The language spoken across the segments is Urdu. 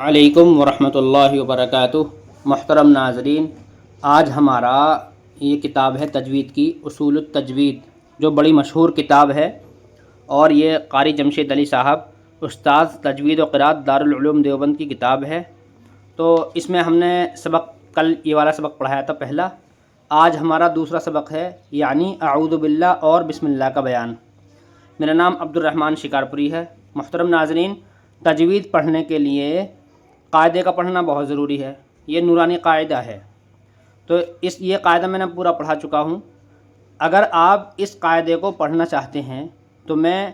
علیکم ورحمۃ اللہ وبرکاتہ۔ محترم ناظرین، آج ہمارا یہ کتاب ہے تجوید کی اصول التجوید، جو بڑی مشہور کتاب ہے، اور یہ قاری جمشید علی صاحب استاذ تجوید و قرات دارالعلوم دیوبند کی کتاب ہے۔ تو اس میں ہم نے کل یہ والا سبق پڑھایا تھا پہلا۔ آج ہمارا دوسرا سبق ہے، یعنی اعوذ باللہ اور بسم اللہ کا بیان۔ میرا نام عبد الرحمن شکارپوری ہے۔ محترم ناظرین، تجوید پڑھنے کے لیے قاعدے کا پڑھنا بہت ضروری ہے۔ یہ نورانی قاعدہ ہے، تو یہ قاعدہ میں نے پورا پڑھا چکا ہوں۔ اگر آپ اس قاعدے کو پڑھنا چاہتے ہیں تو میں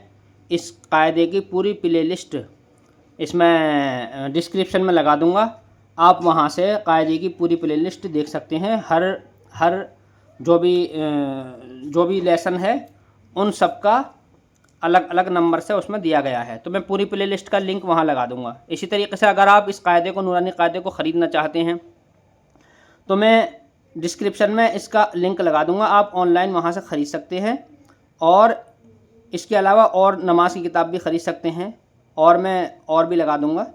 اس قاعدے کی پوری پلے لسٹ اس میں ڈسکرپشن میں لگا دوں گا، آپ وہاں سے قاعدے کی پوری پلے لسٹ دیکھ سکتے ہیں۔ ہر جو بھی لیسن ہے ان سب کا الگ الگ نمبر سے اس میں دیا گیا ہے، تو میں پوری پلے لسٹ کا لنک وہاں لگا دوں گا۔ اسی طریقے سے اگر آپ اس قاعدے کو، نورانی قاعدے کو خریدنا چاہتے ہیں تو میں ڈسکرپشن میں اس کا لنک لگا دوں گا، آپ آن لائن وہاں سے خرید سکتے ہیں، اور اس کے علاوہ اور نماز کی کتاب بھی خرید سکتے ہیں، اور میں اور بھی لگا دوں گا،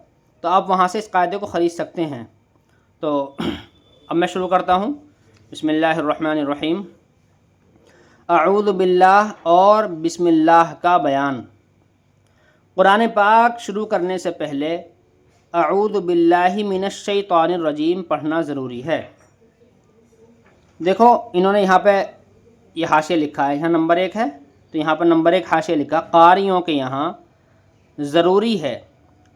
تو آپ وہاں سے اس قاعدے کو خرید سکتے ہیں۔ تو اب میں شروع کرتا ہوں۔ بسم اللہ الرحمن الرحیم۔ اعوذ باللہ اور بسم اللہ کا بیان۔ قرآن پاک شروع کرنے سے پہلے اعوذ باللہ من الشیطان الرجیم پڑھنا ضروری ہے۔ دیکھو انہوں نے یہاں پہ یہ حاشیہ لکھا ہے، یہاں نمبر 1 ہے، تو یہاں پر نمبر 1 حاشیہ لکھا، قاریوں کے یہاں ضروری ہے،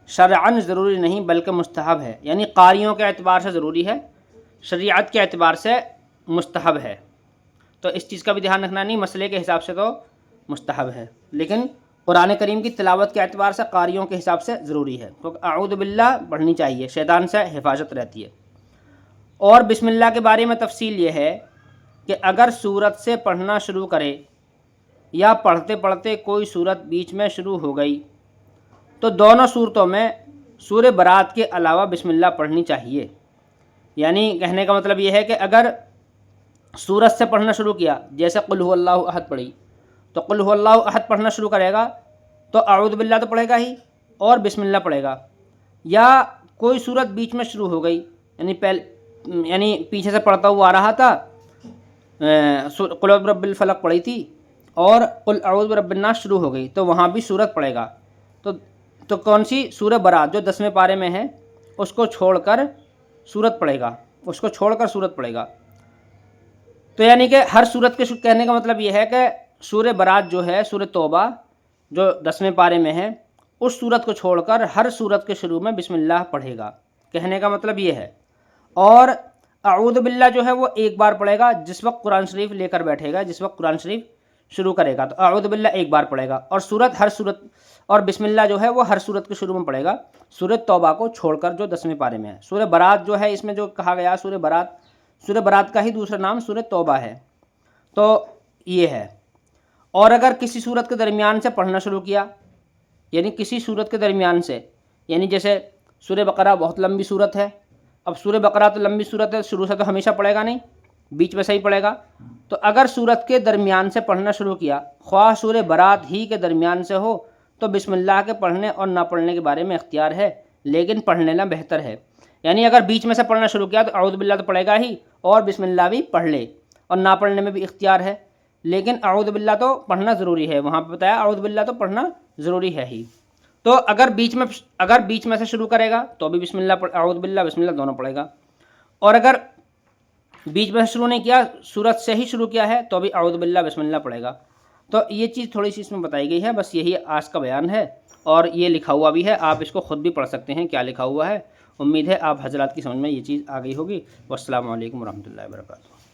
شرعاً ضروری نہیں بلکہ مستحب ہے، یعنی قاریوں کے اعتبار سے ضروری ہے، شریعت کے اعتبار سے مستحب ہے۔ تو اس چیز کا بھی دھیان رکھنا، نہیں مسئلے کے حساب سے تو مستحب ہے، لیکن قرآن کریم کی تلاوت کے اعتبار سے قاریوں کے حساب سے ضروری ہے، تو اعوذ باللہ پڑھنی چاہیے، شیطان سے حفاظت رہتی ہے۔ اور بسم اللہ کے بارے میں تفصیل یہ ہے کہ اگر سورت سے پڑھنا شروع کرے یا پڑھتے پڑھتے کوئی سورت بیچ میں شروع ہو گئی تو دونوں صورتوں میں سورہ برات کے علاوہ بسم اللہ پڑھنی چاہیے۔ یعنی کہنے کا مطلب یہ ہے کہ اگر سورت سے پڑھنا شروع کیا، جیسے قل هو اللہ احد پڑھی، تو قل هو اللہ احد پڑھنا شروع کرے گا تو اعوذ باللہ تو پڑھے گا ہی اور بسم اللہ پڑھے گا۔ یا کوئی سورت بیچ میں شروع ہو گئی، یعنی پیچھے سے پڑھتا ہوا آ رہا تھا، قل اعوذ برب الفلق پڑھی تھی اور قل اعوذ برب الناس شروع ہو گئی، تو وہاں بھی سورت پڑھے گا۔ تو کون سی؟ سورہ برات جو 10ویں پارے میں ہے، اس کو چھوڑ کر سورت پڑھے گا، اس کو چھوڑ کر سورت پڑھے گا۔ تو یعنی کہ ہر سورت کے کہنے کا مطلب یہ ہے کہ سورہ برات جو ہے، سورہ توبہ جو 10ویں پارے میں ہے، اس سورت کو چھوڑ کر ہر سورت کے شروع میں بسم اللہ پڑھے گا، کہنے کا مطلب یہ ہے۔ اور اعوذ باللہ جو ہے وہ ایک بار پڑھے گا، جس وقت قرآن شریف لے کر بیٹھے گا، جس وقت قرآن شریف شروع کرے گا تو اعوذ باللہ ایک بار پڑھے گا، اور ہر سورت اور بسم اللہ جو ہے وہ ہر سورت کے شروع میں پڑھے گا، سورہ توبہ کو چھوڑ کر جو 10ویں پارے میں ہے۔ سورہ برات جو ہے، اس میں جو کہا گیا سورہ برات کا ہی دوسرا نام سورہ توبہ ہے، تو یہ ہے۔ اور اگر کسی سورت کے درمیان سے پڑھنا شروع کیا، یعنی کسی سورت کے درمیان سے، یعنی جیسے سورہ بقرہ بہت لمبی سورت ہے، اب سورہ بقرہ تو لمبی سورت ہے، شروع سے تو ہمیشہ پڑھے گا نہیں، بیچ میں سے ہی پڑھے گا، تو اگر سورت کے درمیان سے پڑھنا شروع کیا، خواہ سورہ برات ہی کے درمیان سے ہو، تو بسم اللہ کے پڑھنے اور نہ پڑھنے کے بارے میں اختیار ہے، لیکن پڑھ لینا بہتر ہے۔ یعنی اگر بیچ میں سے پڑھنا شروع کیا تو اعوذ باللہ تو پڑھے گا ہی، اور بسم اللہ بھی پڑھ لے، اور نہ پڑھنے میں بھی اختیار ہے، لیکن اعوذ باللہ تو پڑھنا ضروری ہے، وہاں پہ بتایا اعوذ باللہ تو پڑھنا ضروری ہے ہی۔ تو اگر بیچ میں سے شروع کرے گا تو بھی بسم اللہ اعوذ باللہ بسم اللہ دونوں پڑھے گا، اور اگر بیچ میں سے شروع نہیں کیا، سورت سے ہی شروع کیا ہے، تو بھی اعوذ باللہ بسم اللہ پڑھے گا۔ تو یہ چیز تھوڑی سی اس میں بتائی گئی ہے، بس یہی آج کا بیان ہے، اور یہ لکھا ہوا بھی ہے، آپ اس کو خود بھی پڑھ سکتے ہیں کیا لکھا ہوا ہے۔ امید ہے آپ حضرات کی سمجھ میں یہ چیز آ گئی ہوگی۔ والسلام علیکم ورحمۃ اللہ وبرکاتہ۔